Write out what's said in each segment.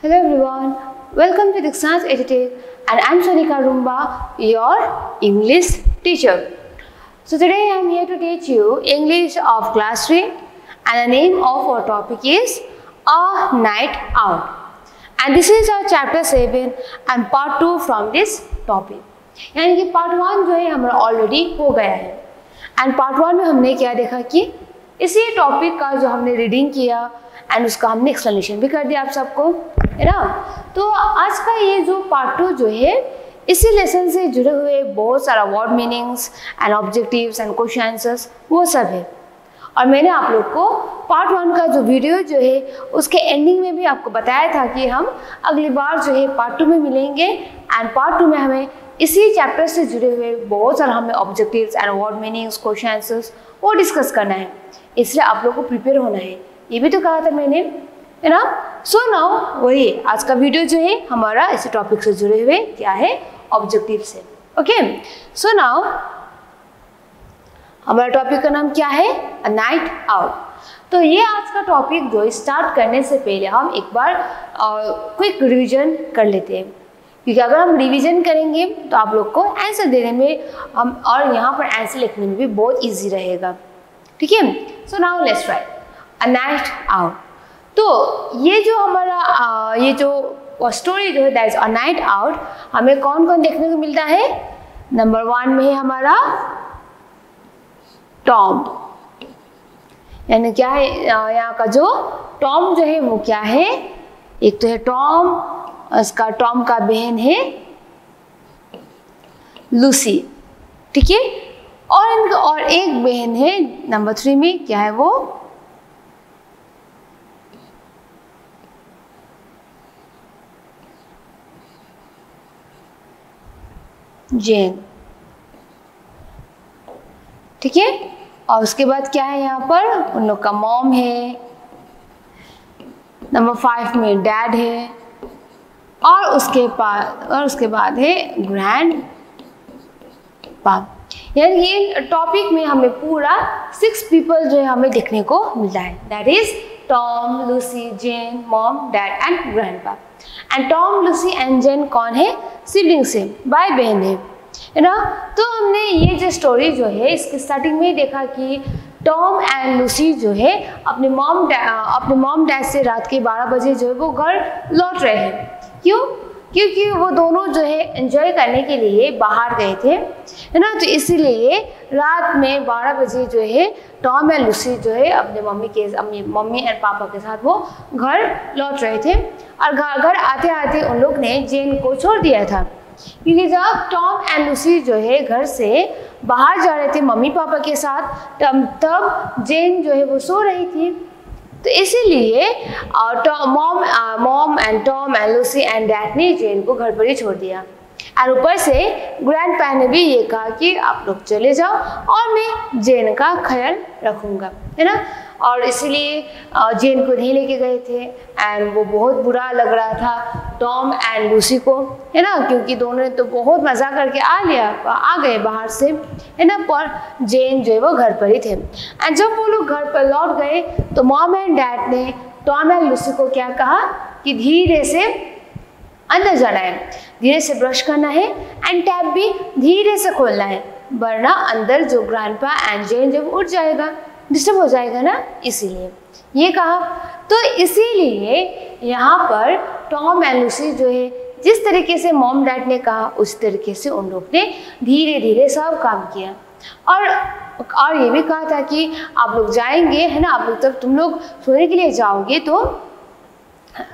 Hello everyone, welcome to Dixon's EduTech and I'm Sonika Rumba, your English teacher. So today I am here to teach you English of class 3 and the name of our topic is A Night Out. And this is our chapter 7 and part 2 from this topic. यानी कि part 1 जो है हमारा already हो गया है and part 1 में हमने क्या देखा कि इसी टॉपिक का जो हमने रीडिंग किया एंड उसका हमने एक्सप्लेनेशन भी कर दिया आप सबको, है ना। तो आज का ये जो पार्ट 2 जो है इसी लेसन से जुड़े हुए बहुत सारा word meanings and objectives and question answers वो सब है। और मैंने आप लोग को पार्ट 1 का जो वीडियो जो है उसके एंडिंग में भी आपको बताया था कि हम अगली बार जो है पार्ट 2 में मिलेंगे एंड पार्ट 2 में हमें इसी चैप्टर से जुड़े हुए बहुत सारा हमें objectives and word meanings question answers वो डिस्कस करना है, इसलिए आप लोग को प्रिपेयर होना है, ये भी तो कहा था मैंने, है ना। सो नाउ वही आज का वीडियो जो है हमारा इसी टॉपिक से जुड़े हुए क्या है ऑब्जेक्टिव से। ओके, सो नाउ हमारा टॉपिक का नाम क्या है, अ नाइट आउट। तो ये आज का टॉपिक जो स्टार्ट करने से पहले हम एक बार क्विक रिवीजन कर लेते हैं, क्योंकि अगर हम रिवीजन करेंगे तो आप लोग को आंसर देने में हम और यहाँ पर आंसर लिखने में भी बहुत इजी रहेगा, ठीक है। सो now let's try a night out. तो ये जो हमारा ये जो स्टोरी जो है that is a night out, हमें कौन कौन देखने को मिलता है। नंबर 1 में है हमारा टॉम, यानी क्या है यहाँ का जो टॉम जो है वो क्या है, एक तो है टॉम, उसका टॉम का बहन है लूसी, ठीक है। और एक बहन है नंबर 3 में, क्या है वो जेन, ठीक है। और उसके बाद क्या है यहाँ पर उन लोग का मॉम है, नंबर 5 में डैड है, और उसके बाद है ग्रैंड पाप। यानी ये टॉपिक में हमें पूरा 6 पीपल जो है हमें देखने को मिलता है, that is Tom, Lucy, Jane, mom, dad and grandpa. And Tom, Lucy and Jane कौन है, सिबलिंग्स है, भाई बहन है ना। तो हमने ये जो स्टोरी जो है इसके स्टार्टिंग में ही देखा कि टॉम एंड लूसी जो है अपने मॉम डैड से रात के 12 बजे जो है वो घर लौट रहे हैं। क्यों? क्योंकि वो दोनों जो है एंजॉय करने के लिए बाहर गए थे, है ना। तो इसीलिए रात में 12 बजे जो है टॉम एंड लूसी जो है अपने मम्मी एंड पापा के साथ वो घर लौट रहे थे। और घर आते आते उन लोग ने जेन को छोड़ दिया था, क्योंकि जब टॉम एंड लूसी जो है घर से बाहर जा रहे थे मम्मी पापा के साथ, तब जेन जो है वो सो रही थी। तो इसीलिए mom and Tom and Lucy and dad ने जेन को घर पर ही छोड़ दिया। और ऊपर से ग्रैंडपा ने भी ये कहा कि आप लोग चले जाओ और मैं जेन का ख्याल रखूँगा, है ना। और इसीलिए जेन को नहीं लेके गए थे एंड वो बहुत बुरा लग रहा था टॉम एंड लूसी को, है ना, क्योंकि दोनों ने तो बहुत मज़ा करके आ गए बाहर से, है ना, पर जेन जो है वो घर पर ही थे। एंड जब वो लोग घर पर लौट गए तो मॉम एंड डैड ने टॉम एंड लूसी को क्या कहा कि धीरे से अंदर जाना है, धीरे से ब्रश करना है एंड टैप भी धीरे से खोलना है, वरना अंदर जो ग्रैंडपा एंड जेन जब उठ जाएगा डिस्टर्ब हो जाएगा ना, इसीलिए ये कहा। तो इसीलिए यहाँ पर टॉम एंड लूसी जो है जिस तरीके से मॉम डैड ने कहा उस तरीके से उन लोग ने धीरे धीरे सब काम किया। और ये भी कहा था कि आप लोग जाएंगे, है ना, आप लोग तब तुम लोग सोने के लिए जाओगे तो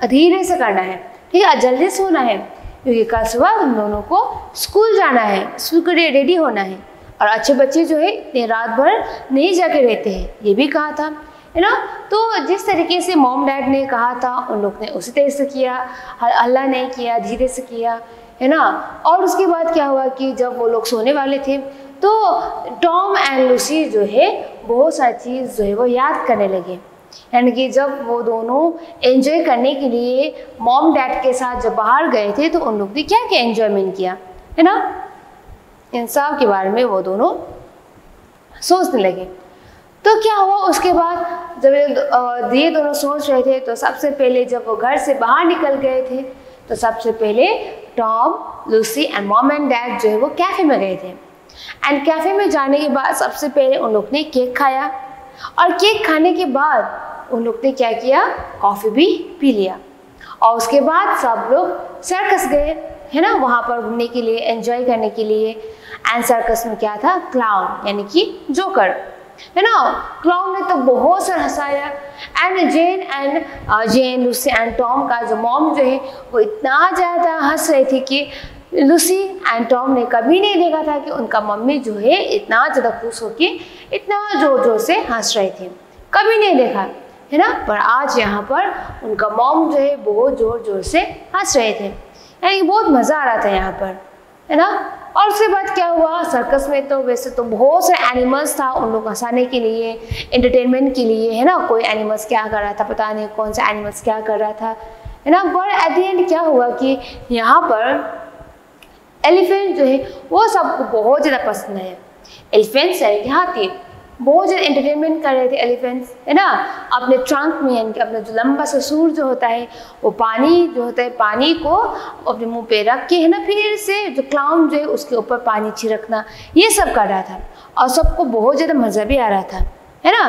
धीरे से करना है, ठीक है, जल्दी सोना है, क्योंकि कल सुबह तुम दोनों को स्कूल जाना है, स्कूल के लिए रेडी होना है। और अच्छे बच्चे जो है इतने रात भर नहीं जाके रहते हैं, ये भी कहा था, है ना। तो जिस तरीके से मॉम डैड ने कहा था उन लोग ने उसी तरह से किया, हल्ला नहीं किया, धीरे से किया, है ना। और उसके बाद क्या हुआ कि जब वो लोग सोने वाले थे तो टॉम एंड लूसी जो है बहुत सारी चीज़ जो है वो याद करने लगे। यानी कि जब वो दोनों एंजॉय करने के लिए मॉम डैड के साथ जब बाहर गए थे तो उन लोग ने क्या क्या एंजॉयमेंट किया, है ना, इन सब के बारे में वो दोनों सोचने लगे। तो क्या हुआ उसके बाद जब ये दोनों सोच रहे थे, तो सबसे पहले जब वो घर से बाहर निकल गए थे, तो सबसे पहले Tom, Lucy and mom and dad जो है वो कैफ़े में गए थे। एंड कैफ़े में जाने के बाद सबसे पहले उन लोग ने केक खाया, और केक खाने के बाद उन लोग ने क्या किया, कॉफ़ी भी पी लिया। और उसके बाद सब लोग सर्कस गए, है ना, वहाँ पर घूमने के लिए, एंजॉय करने के लिए। एंड सर्कस में क्या था, क्लाउन यानी कि जोकर, है ना। क्लाउन ने तो बहुत सारा हंसाया। And Jane, Lucy and Tom का जो मॉम जो है वो इतना ज़्यादा हंस रही थी कि लूसी एंड टॉम ने कभी नहीं देखा था कि उनका मम्मी जो है इतना ज़्यादा खुश होके इतना ज़ोर ज़ोर से हंस रही थी, कभी नहीं देखा, है ना। पर आज यहाँ पर उनका मॉम जो है बहुत ज़ोर ज़ोर से हंस रहे थे, यानी बहुत मज़ा आ रहा था यहाँ पर, है ना। और उसके बाद क्या हुआ, सर्कस में तो वैसे तो बहुत से एनिमल्स था उन लोग हंसाने के लिए, एंटरटेनमेंट के लिए, है ना। कोई एनिमल्स क्या कर रहा था पता नहीं, कौन सा एनिमल्स क्या कर रहा था, है ना। पर एट द एंड क्या हुआ कि यहाँ पर एलिफेंट जो है वो सबको बहुत ज़्यादा पसंद है। एलिफेंट्स यानी कि हाथी बहुत ज़्यादा एंटरटेनमेंट कर रहे थे एलिफेंट्स, है ना। अपने ट्रंक में यानी कि अपना जो लंबा सा सूर जो होता है वो पानी जो होता है, पानी को अपने मुंह पे रख के, है ना, फिर से जो क्लाउन जो है उसके ऊपर पानी छिड़कना, ये सब कर रहा था। और सबको बहुत ज़्यादा मज़ा भी आ रहा था, है ना।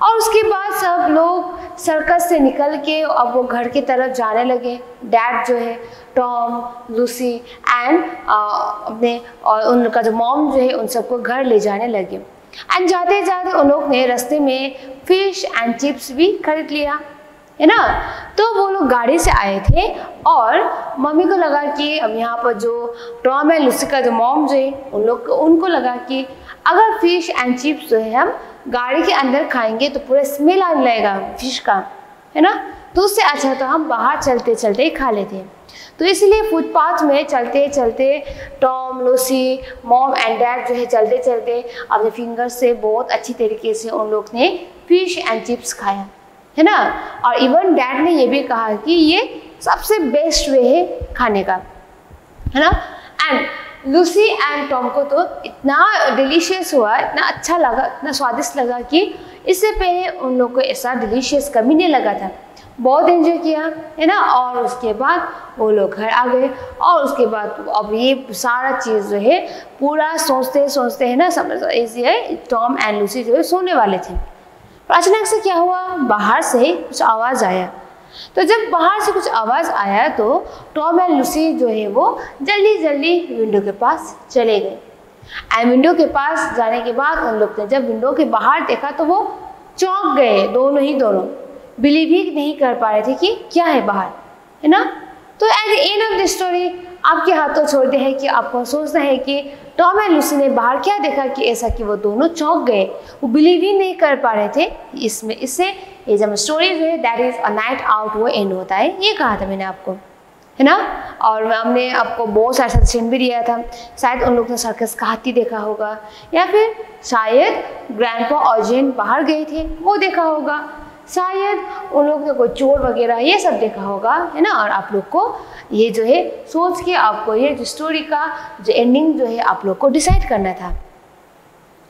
और उसके बाद सब लोग सर्कस से निकल के अब वो घर की तरफ जाने लगे। डैड जो है, टॉम, लूसी एंड अपने और उनका जो मॉम जो है उन सबको घर ले जाने लगे। एंड जाते जाते उन लोग ने रास्ते में फिश एंड चिप्स भी खरीद लिया, है ना। तो वो लोग गाड़ी से आए थे और मम्मी को लगा कि अब यहाँ पर जो टॉम एंड लूसी का जो मॉम जो है उनको लगा कि अगर फिश एंड चिप्स जो है हम गाड़ी के अंदर खाएंगे तो पूरा स्मेल आने लगेगा फिश का, है ना। तो उससे अच्छा तो हम बाहर चलते चलते ही खा लेते हैं। तो इसलिए फुटपाथ में चलते चलते Tom, Lucy, mom and dad जो है चलते चलते अपने फिंगर से बहुत अच्छी तरीके से उन लोग ने फिश एंड चिप्स खाया, है ना। और इवन डैड ने ये भी कहा कि ये सबसे बेस्ट वे है खाने का, है ना। एंड लूसी एंड टॉम को तो इतना डिलीशियस हुआ, इतना अच्छा लगा, इतना स्वादिष्ट लगा कि इससे पहले उन लोग को ऐसा डिलीशियस कभी नहीं लगा था। बहुत एंजॉय किया, है ना। और उसके बाद वो लोग घर आ गए और उसके बाद अब ये सारा चीज़ जो है पूरा सोचते सोचते, है ना, समझ ऐसी है टॉम एंड लूसी जो है सोने वाले थे। पर अचानक से क्या हुआ, बाहर से कुछ आवाज़ आया। तो जब बाहर से कुछ आवाज़ आया तो टॉम एंड लूसी जो है वो जल्दी जल्दी विंडो के पास चले गए। एंड विंडो के पास जाने के बाद उन लोग ने जब विंडो के बाहर देखा तो वो चौंक गए, दोनों बिलीव ही नहीं कर पा रहे थे कि क्या है बाहर, है ना। तो at the end of the story आपके हाथों छोड़ते हैं कि आपको सोचना है कि टॉम एंड लूसी ने बाहर क्या देखा कि ऐसा कि वो दोनों चौंक गए, वो बिलीव ही नहीं कर पा रहे थे। इससे ये जब स्टोरी जो है that is a night out वो एंड होता है, ये कहा था मैंने आपको, है ना। और हमने आपको बहुत सारा सजेशन भी दिया था, शायद उन लोग ने सर्कस का हाथी देखा होगा, या फिर शायद ग्रैंडपा और जेन बाहर गए थे वो देखा होगा, शायद उन लोग ने कोई चोर वगैरह ये सब देखा होगा, है ना। और आप लोग को ये जो है सोच के आपको ये जो स्टोरी का जो एंडिंग जो है आप लोग को डिसाइड करना था,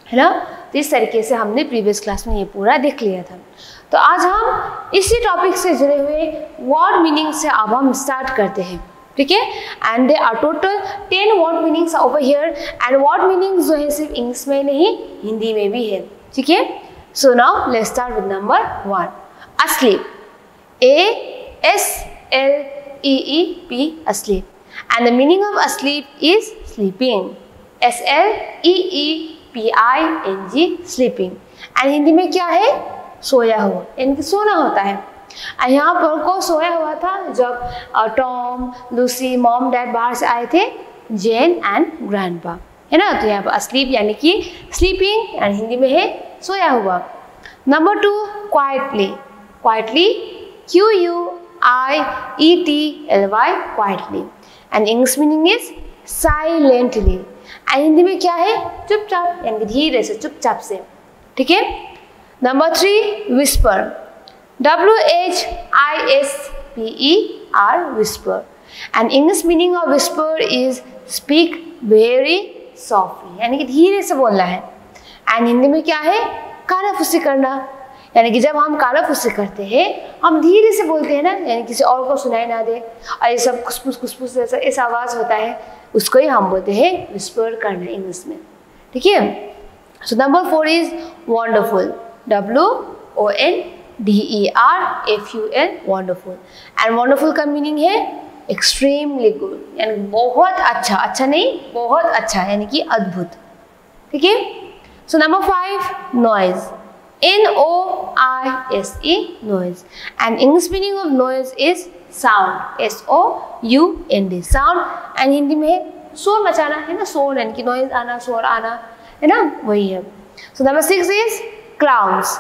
है ना। तो इस तरीके से हमने प्रीवियस क्लास में ये पूरा देख लिया था। तो आज हम इसी टॉपिक से जुड़े हुए वर्ड मीनिंग से अब हम स्टार्ट करते हैं, ठीक है। And they are total 10 word meanings over here. And word meanings जो है सिर्फ इंग्लिश में नहीं हिंदी में भी है, ठीक है। So now let's start with number 1. Asleep. A-S-L-E-E-P. Asleep. And the meaning of asleep is sleeping. S-L-E-E-P-I-N-G. Sleeping. And Hindi में क्या है, सोया हुआ, यानी कि सोना होता है। यहाँ पर को सोया हुआ था जब टॉम, लूसी, मॉम, डैड बाहर से आए थे, जेन एंड ग्रैंडपा, है ना। तो यहाँ पर asleep यानी कि sleeping एंड हिंदी में है सोया हुआ। Number 2, quietly. Quietly, Q-U-I-E-T-L-Y, quietly. And English meaning is silently. And Hindi में क्या है, चुपचाप, यानी धीरे से, चुपचाप से, ठीक है। Number 3, whisper. W-H-I-S-P-E-R, whisper. And English meaning of whisper is speak very softly, यानी कि धीरे से बोलना है। एंड हिंदी में क्या है, कानाफूसी करना, यानी कि जब हम कानाफूसी करते हैं हम धीरे से बोलते हैं ना, यानी किसी और को सुनाई ना दे और ये सब खुसफुस खुसफुस ऐसा आवाज़ होता है, उसको ही हम बोलते हैं विस्पर करना इंग्लिश में, ठीक है। So number 4 is wonderful, WONDERFUL, wonderful. And wonderful का मीनिंग है एक्सट्रीमली गुड, यानी बहुत अच्छा, अच्छा नहीं बहुत अच्छा, यानी कि अद्भुत, ठीक है। So number 5 noise, NOISE, noise, and English meaning of noise is sound, SOUND, sound, and Hindi में शोर मचाना है ना, शोर यानी कि नॉइज आना, शोर आना है ना, वही है। So number 6 is clowns,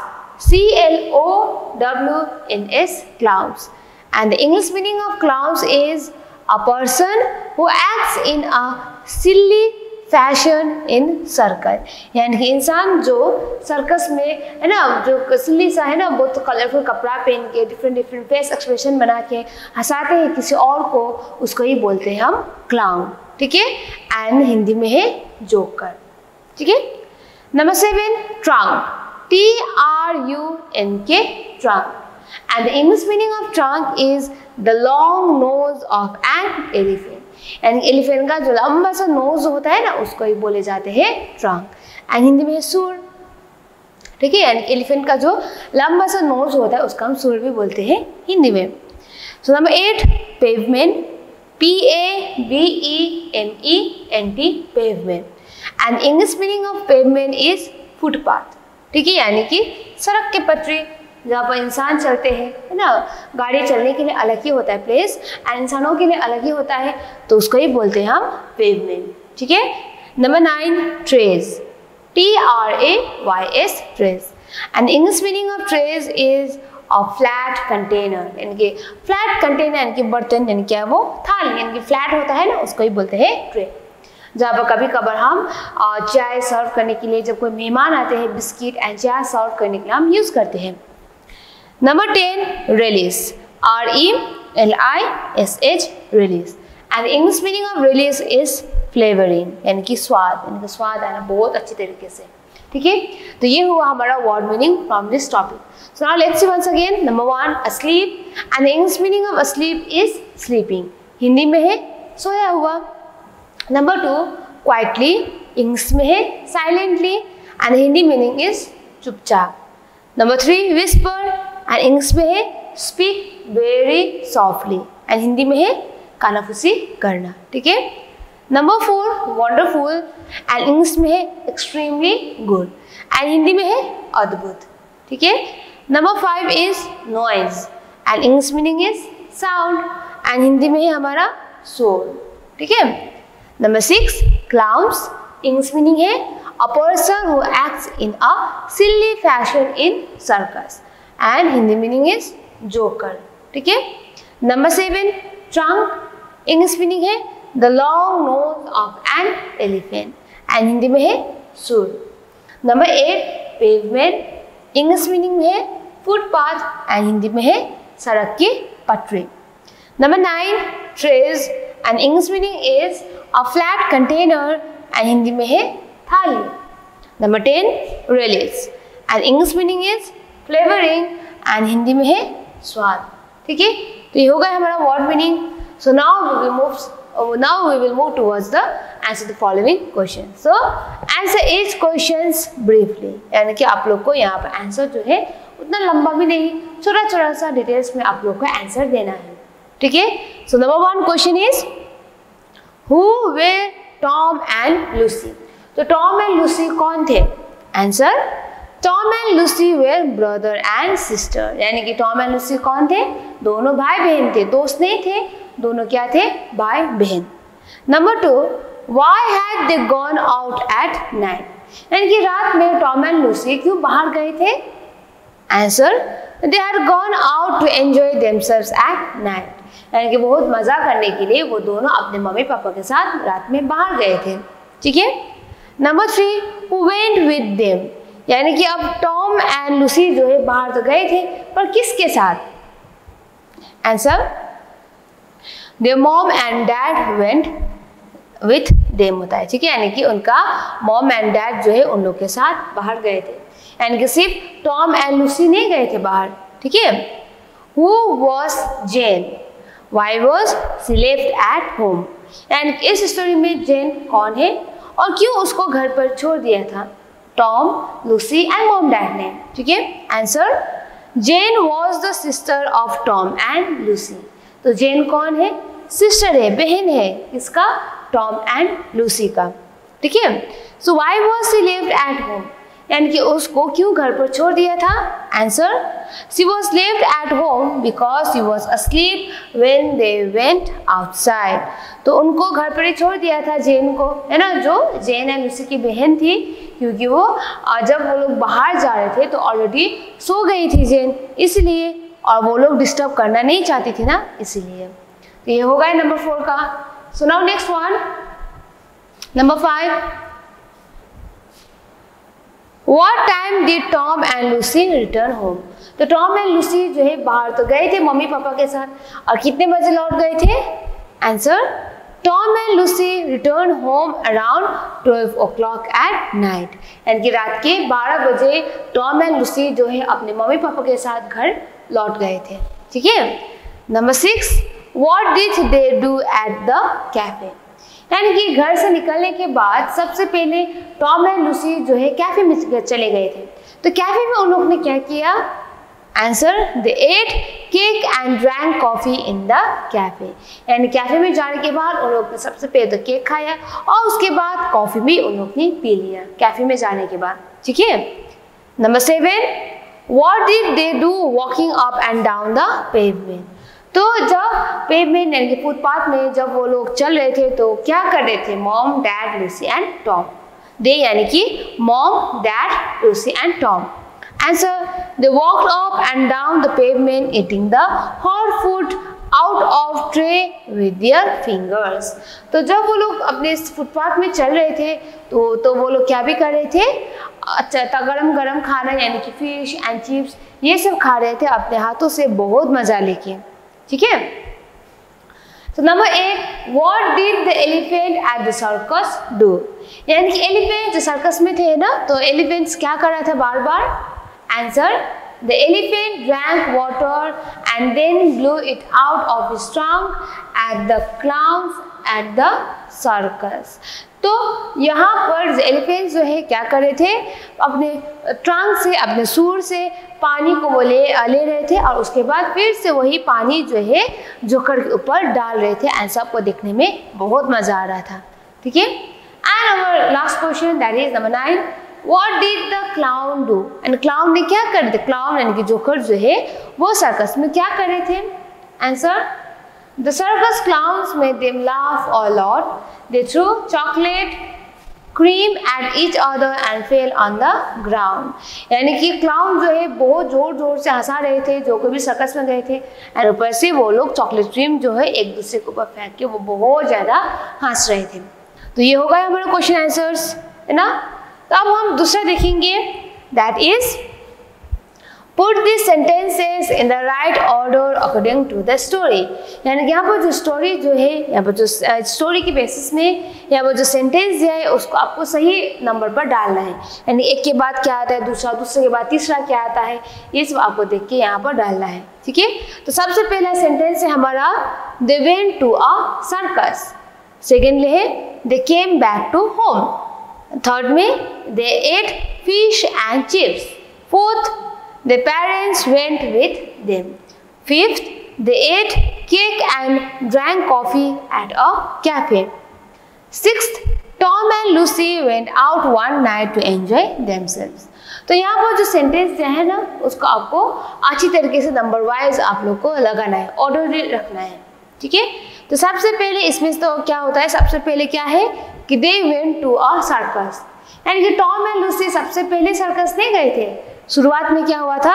CLOWNS, clowns, and the English meaning of clowns is a person who acts in a silly fashion in circle, यानी कि इंसान जो सर्कस में है ना, जो सिल्ली सा है ना, बहुत कलरफुल कपड़ा पहन के डिफरेंट फेस एक्सप्रेशन बना के हंसाते हैं किसी और को, उसको ही बोलते हैं हम क्लाउन, ठीक है। एंड हिंदी में है जोकर, ठीक है। Number 7 trunk, TRUNK, trunk, and the English meaning of trunk is the long nose of an elephant, यानी एलिफेंट का जो लंबा सा नोज होता है ना, उसको ही बोले जाते हैं ट्रंक। एंड हिंदी में है सूर, ठीक है, यानी एलिफेंट का जो लंबा सा नोज होता है उसका हम सूर भी बोलते हैं हिंदी में। So number 8 pavement, PAVEMENT, pavement, and English meaning of pavement is footpath, ठीक है, यानी कि सड़क के पटरी जहाँ पर इंसान चलते हैं, है ना, गाड़ी चलने के लिए अलग ही होता है प्लेस, एंड इंसानों के लिए अलग ही होता है, तो उसको ही बोलते हैं हम पेवमेंट, ठीक है। Number 9 trays, TRAYS, trays, and English meaning of trays is a flat container, यानी कि फ्लैट कंटेनर यानी कि बर्तन, यानी क्या वो थाली, यानी कि फ्लैट होता है ना, उसको ही बोलते हैं ट्रे। जहाँ पर कभी कभार हम चाय सर्व करने के लिए, जब कोई मेहमान आते हैं, बिस्किट एंड चाय सर्व करने के लिए हम यूज़ करते हैं। Number 10 release, RELISH, release, and the English meaning of release is flavoring, यानी कि स्वाद, यानी कि स्वाद आना बहुत अच्छी तरीके से, ठीक है। तो ये हुआ हमारा word meaning from this topic. So now let's see once again. Number 1 asleep, and the English meaning of asleep is sleeping, Hindi में है सोया हुआ। नंबर 2 quietly, इंग्लिश में है silently, and Hindi meaning is चुपचाप। नंबर 3 whisper, एंड इंग्लिश में है speak very softly, and Hindi में है कानाफूसी करना, ठीक है। नंबर 4 वंडरफुल, एंड इंग्लिश में है एक्सट्रीमली गुड, एंड हिंदी में है अद्भुत, ठीक है। Number 5 is noise, and English meaning is sound, and Hindi में है हमारा शोर, ठीक है। नंबर 6 क्लाउन्स, इंग्लिश मीनिंग है a person who acts in a silly fashion in circus, and Hindi meaning is joker, ठीक है। नंबर 7 ट्रंक, इंग्लिश मीनिंग है the long nose of an elephant, and Hindi में है सूर। नंबर 8 पेवमेंट, इंग्लिश मीनिंग में है footpath, and Hindi में है सड़क की पटरी। Number 9 trays, and English meaning is a flat container, and Hindi में है थाली। Number 10 relish, and English meaning is flavouring, and Hindi में है स्वाद, ठीक है। तो ये हो गया हमारा word meaning. So now we will move towards the answer the following question. So answer each questions briefly, यानी कि आप लोग को यहाँ पर आंसर जो है उतना लंबा भी नहीं, छोटा छोटा सा डिटेल्स में आप लोग को आंसर देना है, ठीक है। So number 1 question is who were Tom and Lucy, तो टॉम एंड लूसी कौन थे? Answer Tom and Lucy were brother and sister, यानी कि टॉम एंड लूसी कौन थे? दोनों भाई बहन थे, दोस्त नहीं थे, दोनों क्या थे? भाई बहन। Number 2 why had they gone out at night, यानी कि रात में टॉम एंड लूसी क्यों बाहर गए थे? Answer they had gone out to enjoy themselves at night, यानी कि बहुत मजा करने के लिए वो दोनों अपने मम्मी पापा के साथ रात में बाहर गए थे, ठीक है। Number 3 who went with them, यानी कि अब टॉम एंड लूसी जो है बाहर तो गए थे, पर किसके साथ? Answer there mom and dad went with them होता है, ठीक है, यानी कि उनका मॉम एंड डैड जो है उन लोग के साथ बाहर गए थे। यानी कि सिर्फ टॉम एंड लूसी नहीं गए थे बाहर, ठीक है। Who was Jane? Why was she left at home? And इस स्टोरी में जेन कौन है और क्यों उसको घर पर छोड़ दिया था Tom, Lucy and mom dad ने, ठीक है। Answer, Jane was the sister of Tom and Lucy. तो जेन कौन है? सिस्टर है, बहन है, किसका? टॉम एंड लूसी का, ठीक है। So why was she lived at home, यानी कि उसको क्यों घर पर छोड़ दिया था? Answer, she was lived at home because she was asleep when they went outside. तो उनको घर पर ही छोड़ दिया था जेन को, है ना, जो जेन एंड लूसी की बहन थी, क्योंकि वो जब वो लोग बाहर जा रहे थे तो ऑलरेडी सो गई थी जेन, इसलिए, और वो लोग डिस्टर्ब करना नहीं चाहती थी ना, इसीलिए। तो ये होगा नंबर 4 का। सो now next one, number 5। What time did Tom and Lucy return home? तो टॉम एंड लूसी जो है बाहर तो गए थे मम्मी पापा के साथ, और कितने बजे लौट गए थे? Answer, Tom and Lucy return home around 12 o'clock at night, यानी कि रात के 12 बजे टॉम एंड लूसी जो है अपने मम्मी पापा के साथ घर लौट गए थे, ठीक है। Number 6, What did they do at the cafe? यानी कि घर से निकलने के बाद सबसे पहले टॉम एंड लूसी जो है कैफे में चले गए थे। तो कैफे में उन लोग ने क्या किया? Answer, they ate cake and drank coffee in the cafe, यानी कैफे में जाने के बाद उन लोग ने सबसे पहले तो केक खाया और उसके बाद कॉफी भी उन लोग ने पी लिया कैफे में जाने के बाद, ठीक है। Number 7, what did they do walking up and down the pavement? तो जब पेवमेंट यानी कि फुटपाथ में जब वो लोग चल रहे थे तो क्या कर रहे थे? Mom, dad, Lucy and Tom. They यानी कि mom, dad, Lucy and Tom. Answer, they walked up and down the pavement eating the hot food out of tray with their fingers. तो जब वो लोग अपने फुटपाथ में चल रहे थे तो वो लोग क्या भी कर रहे थे? अच्छा, गरम गरम खाना यानी कि फिश एंड चिप्स ये सब खा रहे थे अपने हाथों से, बहुत मजा लेके, ठीक है। तो number 8, what did the elephant eight the circus do? यानी कि एलिफेंट जो सर्कस में थे ना, तो एलिफेंट्स क्या कर रहा था बार बार? Answer, the elephant drank water and then blew it out of his trunk at the clowns at the circus. तो यहाँ पर एलिफेंट जो है क्या कर रहे थे? अपने ट्रंक से, अपने सूर से पानी को वो ले रहे थे और उसके बाद फिर से वही पानी जो है जोकर के ऊपर डाल रहे थे। एंड सबको देखने में बहुत मजा आ रहा था, ठीक है। And our last question, that is number 9, what did the clown do? And clown ने क्या कर रहे थे? क्लाउन यानी कि जोकर जो है वो सर्कस में क्या कर रहे थे? Answer, the circus clowns made them laugh a lot. They threw chocolate cream at each other and fell on the ground. यानी कि क्लाउन जो है बहुत जोर जोर से हंसा रहे थे जो कोई भी सर्कस में गए थे, और ऊपर से वो लोग चॉकलेट क्रीम जो है एक दूसरे के ऊपर फेंक के वो बहुत ज़्यादा हंस रहे थे। तो ये होगा हमारा क्वेश्चन आंसर्स, है ना। तो अब हम दूसरा देखेंगे, that is Put these sentences in the right order according to the story. यानी कि यहाँ पर जो स्टोरी जो है, यहाँ पर जो स्टोरी के बेसिस में या वो जो सेंटेंस दिया है उसको आपको सही नंबर पर डालना है। यानी एक के बाद क्या आता है दूसरा, दूसरे के बाद तीसरा क्या आता है, ये सब आपको देख के यहाँ पर डालना है, ठीक है। तो सबसे पहला सेंटेंस है हमारा, they went to a circus. Secondly है, they came back to home. Third में, they ate fish and chips. Fourth, their parents went with them. Fifth, they ate cake and drank coffee at a cafe. Sixth, Tom and Lucy went out one night to enjoy themselves. तो यहाँ पर जो sentence है ना उसको आपको अच्छी तरीके से नंबर वाइज आप लोग को लगाना है, ऑर्डर रखना है, ठीक है। तो सबसे पहले इसमें तो क्या होता है, सबसे पहले क्या है कि they went to a circus, यानी कि टॉम एंड लूसी सबसे पहले सर्कस नहीं गए थे। शुरुआत में क्या हुआ था?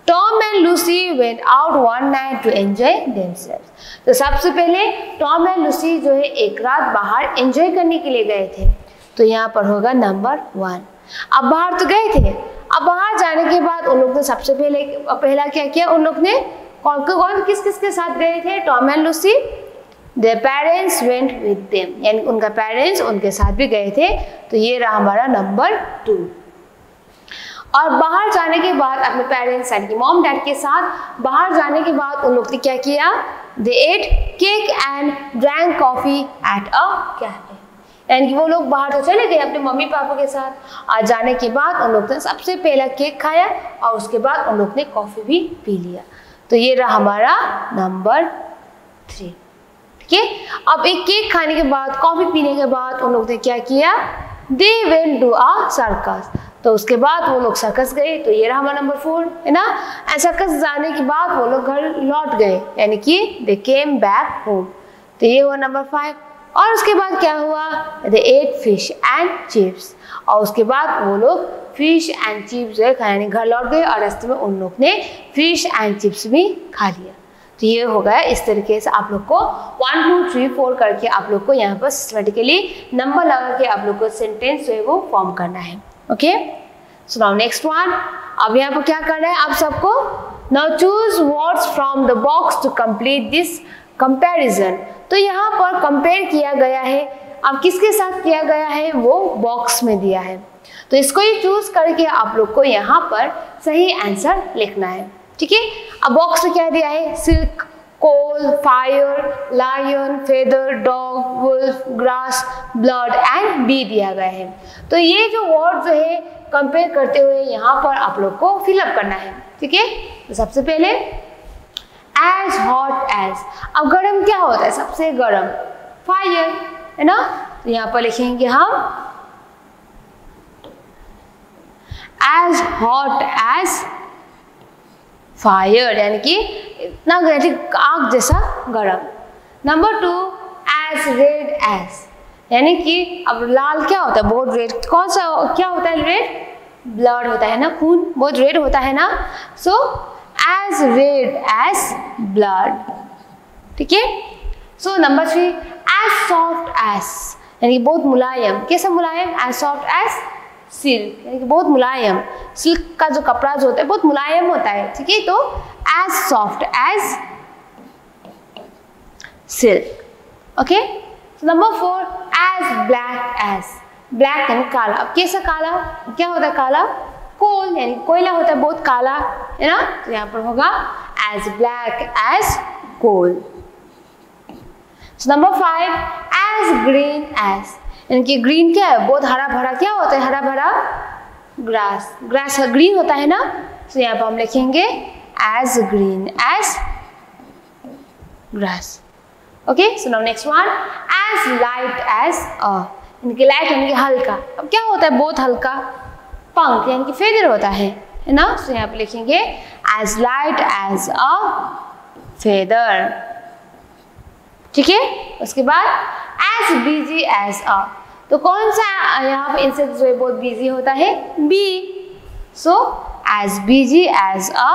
Tom and Lucy went out one night to enjoy themselves. तो सबसे पहले टॉम एंड लूसी जो है एक रात बाहर एंजॉय करने के लिए गए थे। तो यहाँ पर होगा नंबर 1। अब बाहर तो गए थे, अब बाहर जाने के बाद उन लोग ने सबसे पहला क्या किया? उन लोग ने कौन किस किस के साथ गए थे? Tom and Lucy. Their parents went with them, यानी उनका पेरेंट्स उनके साथ भी गए थे। तो ये रहा हमारा नंबर 2। और बाहर जाने के बाद अपने पेरेंट्स यानी कि मॉम डैड के साथ बाहर जाने के बाद उन लोग ने क्या किया, they ate cake and drank coffee at a cafe. यानी कि वो लोग बाहर तो चले गए अपने मम्मी पापा के साथ, और जाने के बाद उन लोग ने सबसे पहला केक खाया और उसके बाद उन लोग ने कॉफ़ी भी पी लिया। तो ये रहा हमारा नंबर 3। ठीक है, अब एक केक खाने के बाद कॉफ़ी पीने के बाद उन लोग ने क्या किया, they went to a circus. तो उसके बाद वो लोग सर्कस गए। तो ये रहा हमारा नंबर 4 है ना। सर्कस जाने के बाद वो लोग घर लौट गए, यानी कि दे केम बैक होम। तो ये हुआ नंबर 5। और उसके बाद क्या हुआ, दे एट फिश एंड चिप्स। और उसके बाद वो लोग फिश एंड चिप्स जो है यानी घर लौट गए और रास्ते में उन लोग ने फिश एंड चिप्स भी खा लिया। तो ये हो गया। इस तरीके से आप लोग को 1 2 3 4 करके आप लोग को यहाँ पर सिस्टमेटिकली नंबर लगा के आप लोग को सेंटेंस जो है वो फॉर्म करना है। Okay, so now next one. अब यहाँ पर क्या करना है आप सबको, now choose words from the box to complete this comparison. तो यहाँ पर कंपेयर किया गया है, अब किसके साथ किया गया है वो बॉक्स में दिया है। तो इसको ही चूज करके आप लोग को यहाँ पर सही आंसर लिखना है। ठीक है, अब बॉक्स में क्या दिया है, silk, coal, fire, lion, feather, dog, wolf, grass, blood and bee दिया गया है। तो ये जो वर्ड जो है कंपेयर करते हुए यहाँ पर आप लोग को फिलअप करना है। ठीक है, तो सबसे पहले एज हॉट एज। अब गर्म क्या होता है, सबसे गर्म, फायर है ना। तो यहाँ पर लिखेंगे हम एज हॉट एज फायर, यानी कि इतना आग जैसा गर्म। नंबर 2 एज रेड एज, यानी कि अब लाल क्या होता है, बहुत रेड, कौन सा क्या होता है रेड, ब्लड होता है ना, खून बहुत रेड होता है ना। So as red as blood. ठीक है, so number 3 as soft as, यानी कि बहुत मुलायम, कैसा मुलायम, एज सॉफ्ट एज सिल्क, यानी कि बहुत मुलायम। सिल्क का जो कपड़ा जो होता है बहुत मुलायम होता है। ठीक है, तो as soft as silk. Okay, number 4 as black as, black यानी काला। अब कैसा काला, क्या होता है काला, कोल यानी कोयला होता है बहुत काला है ना। तो यहाँ पर होगा as black as coal. Number 5 as green as, यानी कि ग्रीन क्या है, बहुत हरा भरा, क्या होता है हरा भरा, ग्रास, ग्रास ग्रीन होता है ना। तो यहाँ पर हम लिखेंगे as green as grass. Okay, so now next one as light as a, यानी कि लाइट यानी कि हल्का। अब क्या होता है बहुत हल्का, पंख यानी कि फेदर होता है ना। तो यहाँ पे लिखेंगे as light as a feather. ठीक है, उसके बाद एज बिजी एज अ, तो कौन सा यहाँ पे इंसेक्ट जो है बहुत बिजी होता है, bee. So as busy as a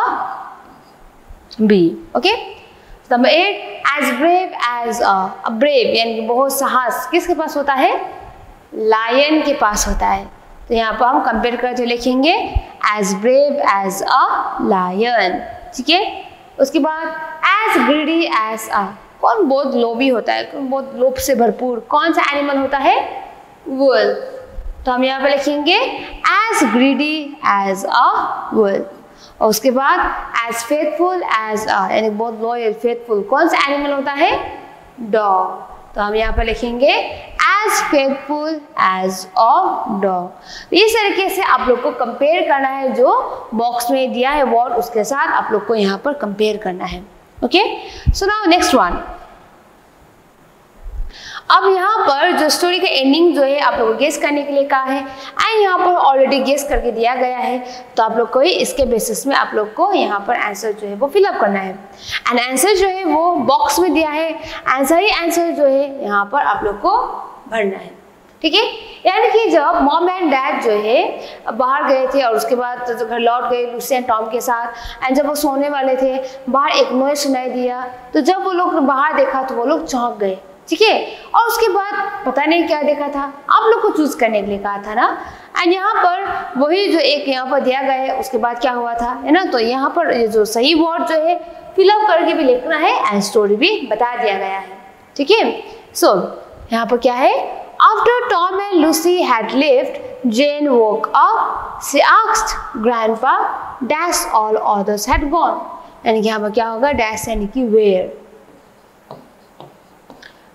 bee. Okay, number 8 as brave as a, brave यानी कि बहुत साहस किसके पास होता है, लायन के पास होता है। तो यहाँ पर हम कंपेयर करके लिखेंगे as brave as a lion. ठीक है, उसके बाद एज ग्रीडी एज अ, कौन बहुत लोभी होता है, बहुत लोभ से भरपूर, कौन सा एनिमल होता है, वुल्फ। तो हम यहाँ पर लिखेंगे as greedy as a wolf. और उसके बाद एज फेथफुल एज अ, यानी बहुत लॉयल फेथफुल, कौन सा एनिमल होता है, डॉग। तो हम यहाँ पर लिखेंगे as faithful as a dog. इस तरीके से आप लोग को कंपेयर करना है, जो बॉक्स में दिया है वर्ड उसके साथ आप लोग को यहाँ पर कंपेयर करना है। Okay, so now next one. अब यहाँ पर जो स्टोरी का एंडिंग जो है आप लोग को गेस करने के लिए कहा है, एंड यहाँ पर ऑलरेडी गेस करके दिया गया है। तो आप लोग को ही इसके बेसिस में आप लोग को यहाँ पर आंसर जो है वो फिलअप करना है। एंड आंसर जो है वो बॉक्स में दिया है, सही आंसर जो है यहाँ पर आप लोग को भरना है। ठीक है, यानी कि जब मॉम एंड डैड जो है बाहर गए थे और उसके बाद तो घर लौट गए लूसी एंड टॉम के साथ, एंड जब वो सोने वाले थे बाहर एक नॉइज सुनाई दिया। तो जब वो लोग बाहर देखा तो वो लोग चौंक गए। ठीक है, और उसके बाद पता नहीं क्या देखा था, आप लोग को चूज करने के लिए कहा था ना। एंड यहाँ पर वही जो एक यहाँ पर दिया गया है उसके बाद क्या हुआ था है ना। तो यहाँ पर जो सही वर्ड जो है फिलअप करके भी लिखना है एंड स्टोरी भी बता दिया गया है। ठीक है, सो यहाँ पर क्या है, After Tom and Lucy had left, Jane woke up. She asked Grandpa, dash all others had gone. यानी कि यहाँ पर क्या होगा? Dash यानी कि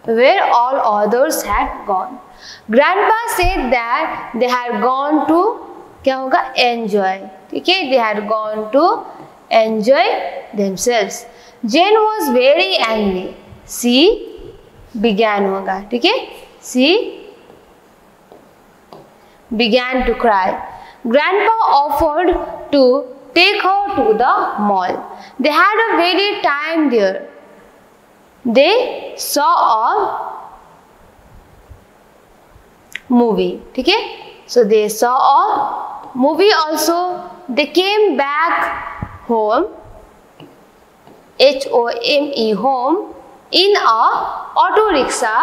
where all others had gone. Grandpa said that they had gone to क्या होगा? Enjoy. ठीक है, they had gone to enjoy themselves. Jane was very angry. She began होगा, ठीक है? She began to cry. Grandpa offered to take her to the mall. They had a very time there. They saw a movie. ठीक है? So they saw a movie also. They came back home, H-O-M-E, home, in a auto rickshaw.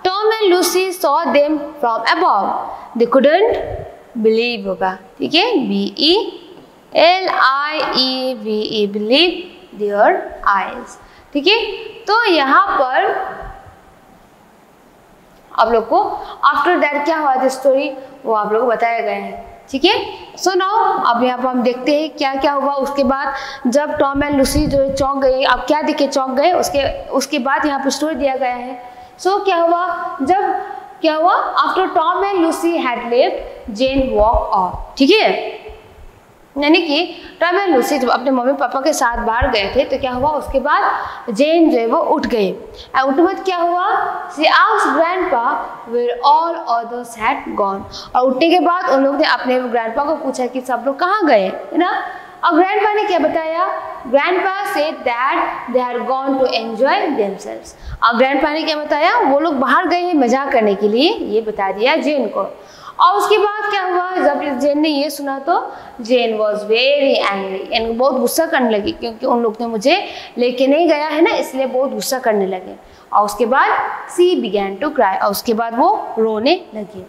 Tom and Lucy saw them from above. They couldn't believe होगा, ठीक है? B-E-L-I-E-V-E, believe their eyes. ठीक है? तो यहाँ पर आप लोग को आफ्टर दैट क्या हुआ, द स्टोरी वो आप लोग को बताया गया है. ठीक है? सो नाउ अब यहाँ पर हम देखते हैं क्या क्या हुआ. उसके बाद जब टॉम एंड लूसी जो चौंक गए, अब क्या दिखे चौंक गए, उसके बाद यहाँ पर स्टोरी दिया गया है. सो क्या हुआ, जब क्या हुआ, after Tom and Lucy had left, Jane walk off. ठीक है, यानी कि टॉम एंड लूसी जब अपने मम्मी पापा के साथ बाहर गए थे तो क्या हुआ, उसके बाद जेन जो है वो उठ गए. उठने बाद क्या हुआ, she asked grandpa where all others had gone. और उठने के बाद उन लोग ने अपने ग्रैंडपा को पूछा कि सब लोग कहाँ गए, है ना. और ग्रैंडपा ने क्या बताया, grandpa said that they had gone to enjoy themselves. और ग्रैंडपा ने क्या बताया, वो लोग बाहर गए हैं मजाक करने के लिए, ये बता दिया जेन को. और उसके बाद क्या हुआ, जब जेन ने ये सुना तो जेन वॉज वेरी एंग्री, यानी बहुत गुस्सा करने लगी, क्योंकि उन लोग ने मुझे लेके नहीं गया है ना, इसलिए बहुत गुस्सा करने लगे. और उसके बाद सी बिगैन टू क्राई, और उसके बाद वो रोने लगी.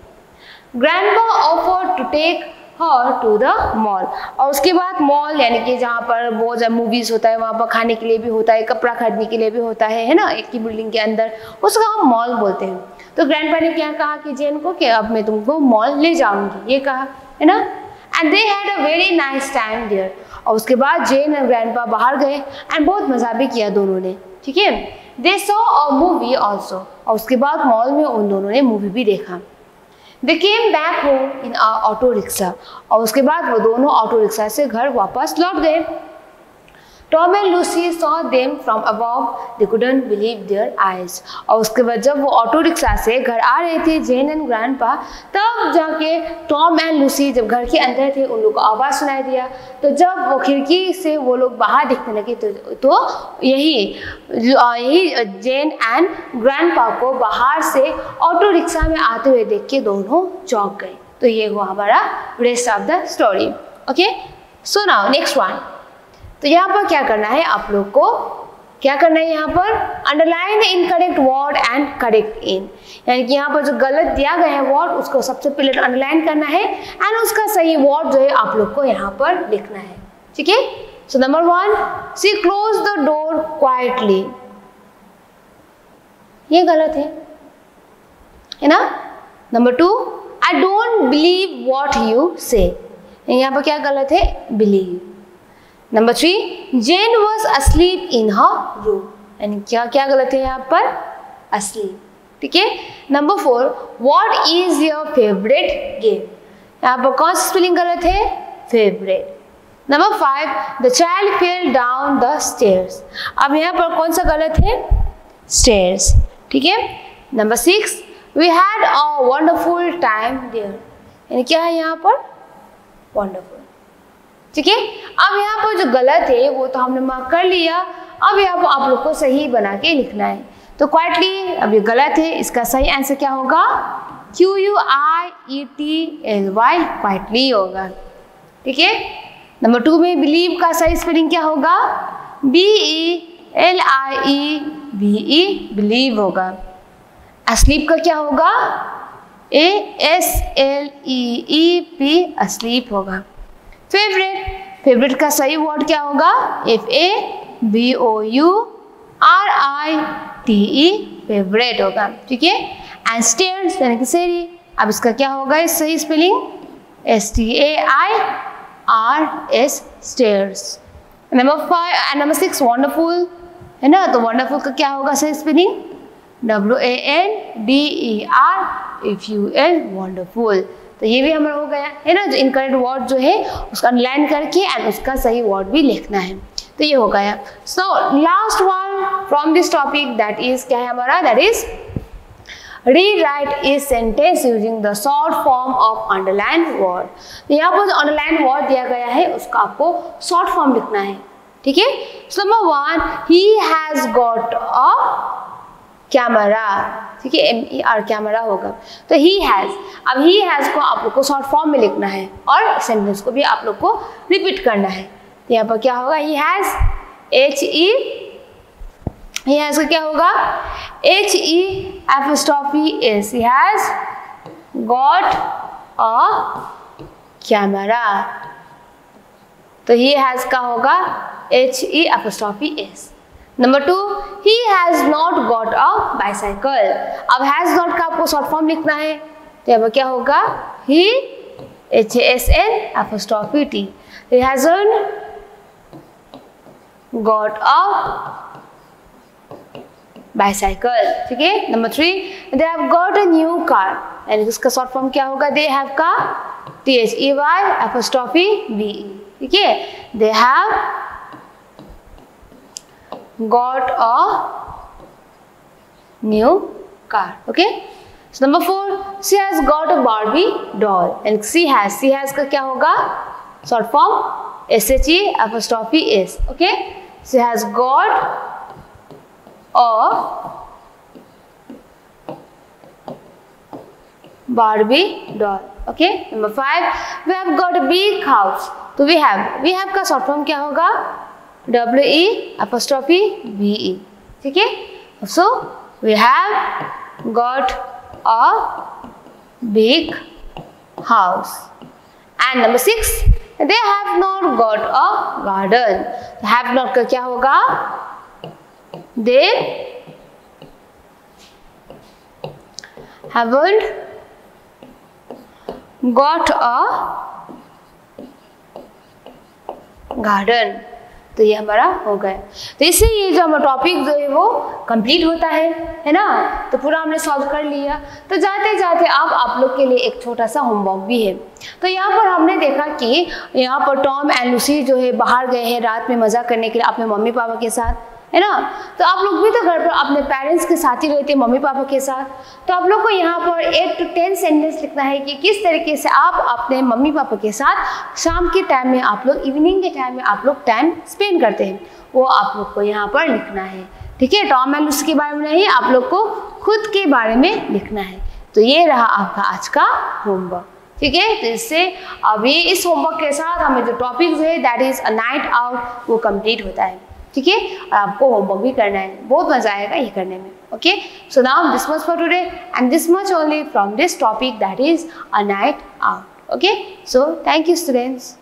Grandpa offered to take her to the mall. और उसके बाद मॉल यानी कि जहाँ पर बहुत ज़्यादा मूवीज़ होता है, वहाँ पर खाने के लिए भी होता है, कपड़ा खरीदने के लिए भी होता है ना, एक ही बिल्डिंग के अंदर, उसका हम मॉल बोलते हैं. तो ग्रैंडपा ने क्या कहा कि जेन को कि अब मैं तुमको मॉल ले जाऊंगी, ये कहा, है ना. And they had a very nice time there. और उसके बाद जेन और ग्रैंडपा बाहर गए एंड बहुत मज़ा भी किया दोनों ने. ठीक है, they saw a movie also. और उसके बाद मॉल में उन दोनों ने मूवी भी देखा. They came back home in a auto rickshaw. और उसके बाद वो दोनों ऑटो रिक्शा से घर वापस लौट गए. Tom and Lucy saw them from above, they couldn't believe their eyes. और उसके बाद जब वो ऑटो रिक्शा से घर आ रहे थे जेन एंड ग्रैंडपा, तब जाके टॉम एंड लूसी जब घर के अंदर थे उन लोग को आवाज़ सुनाई दिया. तो जब वो खिड़की से वो लोग बाहर दिखने लगे तो यही जेन एंड ग्रैंडपा को बाहर से ऑटो रिक्शा में आते हुए देख के दोनों चौंक गए. तो ये हुआ हमारा rest of the story. Okay, so now next one. तो यहाँ पर क्या करना है, आप लोग को क्या करना है, यहाँ पर underline incorrect word and correct in. यानी कि यहाँ पर जो गलत दिया गया है वर्ड उसको सबसे पहले अंडरलाइन करना है एंड उसका सही वर्ड जो है आप लोग को यहाँ पर लिखना है. ठीक है, so number 1, she close the door quietly. ये गलत है ना. Number 2, I don't believe what you say. यहाँ पर क्या गलत है, believe. Number 3, Jane was asleep in her room. यानी क्या क्या गलत है यहाँ पर, अस्लीप. ठीक है. Number 4, what is your favourite game. यहाँ पर कौन सी स्पेलिंग गलत है, favourite. Number 5, the child fell down the stairs. अब यहाँ पर कौन सा गलत है, स्टेयर्स. ठीक है. Number 6, we had a wonderful time there. यानी क्या है यहाँ पर, वंडरफुल. ठीक है. अब यहाँ पर जो गलत है वो तो हमने मार्क कर लिया. अब यहाँ पर आप लोग को सही बना के लिखना है. तो क्वाइटली अब ये गलत है, इसका सही आंसर क्या होगा, QUIETLY, क्वाइटली होगा. ठीक है. नंबर 2 में बिलीव का सही स्पेलिंग क्या होगा, BELIEVE, बिलीव होगा. अस्लीप का क्या होगा, ASLEEP, अस्लीप होगा. फेवरेट का सही वर्ड क्या होगा, FAVOURITE, फेवरेट होगा. ठीक है. एंड स्टेयर्स यानी कि सीढ़ी। अब इसका क्या होगा इस सही spelling? STAIRS stairs. Number 6 wonderful है ना, तो वंडरफुल का क्या होगा सही स्पेलिंग? WANDERFUL wonderful. तो ये भी हमारा हो गया है ना, जो इनकरेक्ट वर्ड जो है उसका अंडरलाइन करके एंड उसका सही वर्ड भी लिखना है। तो ये हो गया। So last one from this topic that is क्या है हमारा? That is rewrite is sentence using the short form of underline word. तो यहाँ पर जो अंडरलाइन वर्ड दिया गया है उसका आपको शॉर्ट फॉर्म लिखना है, ठीक है। So number 1, he has got a camera, ठीक है, MER कैमरा होगा। तो ही हैज, अब ही हैज को आप लोग को शॉर्ट फॉर्म में लिखना है और सेंटेंस को भी आप लोग को रिपीट करना है। तो यहाँ पर क्या होगा? ही हैज ही हैज का क्या होगा? HE'S, he has got a camera। तो he has का होगा HE'S। Number 2, he has not got a bicycle। अब has not का आपको शॉर्ट फॉर्म लिखना है, तो यहाँ पर क्या होगा? he HASN'T, he hasn't got a bicycle, ठीक है। Number 3, they have got a new car, यानी इसका शॉर्ट फॉर्म क्या होगा? they have का THEY'Ve, ठीक है, they have got a new car, okay। So number 4, she has got a Barbie doll, and she has का क्या होगा short form? SHE'S, okay। she has got a Barbie doll, okay। Number 5, we have got a big house। तो we have का short form क्या होगा? WE'Ve, ठीक है। So we have got a big house। And number 6, they have not got a garden। have not का क्या होगा? they haven't got a garden। तो ये हमारा हो गया। तो इससे ये जो हमारा टॉपिक जो है वो कंप्लीट होता है ना। तो पूरा हमने सॉल्व कर लिया। तो जाते जाते अब आप लोग के लिए एक छोटा सा होमवर्क भी है। तो यहाँ पर हमने देखा कि यहाँ पर टॉम एंड लूसी जो है बाहर गए हैं रात में मज़ा करने के लिए अपने मम्मी पापा के साथ, है ना। तो आप लोग भी तो घर पर अपने पेरेंट्स के साथ ही रहते हैं, मम्मी पापा के साथ। तो आप लोग को यहाँ पर 8 to 10 सेंटेंस लिखना है कि किस तरीके से आप अपने मम्मी पापा के साथ शाम के टाइम में आप लोग, इवनिंग के टाइम में आप लोग टाइम स्पेंड करते हैं, वो आप लोग को यहाँ पर लिखना है, ठीक है। टॉम एंड लूसी के बारे में नहीं, आप लोग को खुद के बारे में लिखना है। तो ये रहा आपका आज का होमवर्क, ठीक है। तो इससे अब ये इस होमवर्क के साथ हमें जो टॉपिक जो है that is a night out, वो कंप्लीट होता है, ठीक है। और आपको होमवर्क भी करना है, बहुत मजा आएगा ये करने में, okay. So now this much for today and this much only from this topic that is a night out, okay. So thank you students.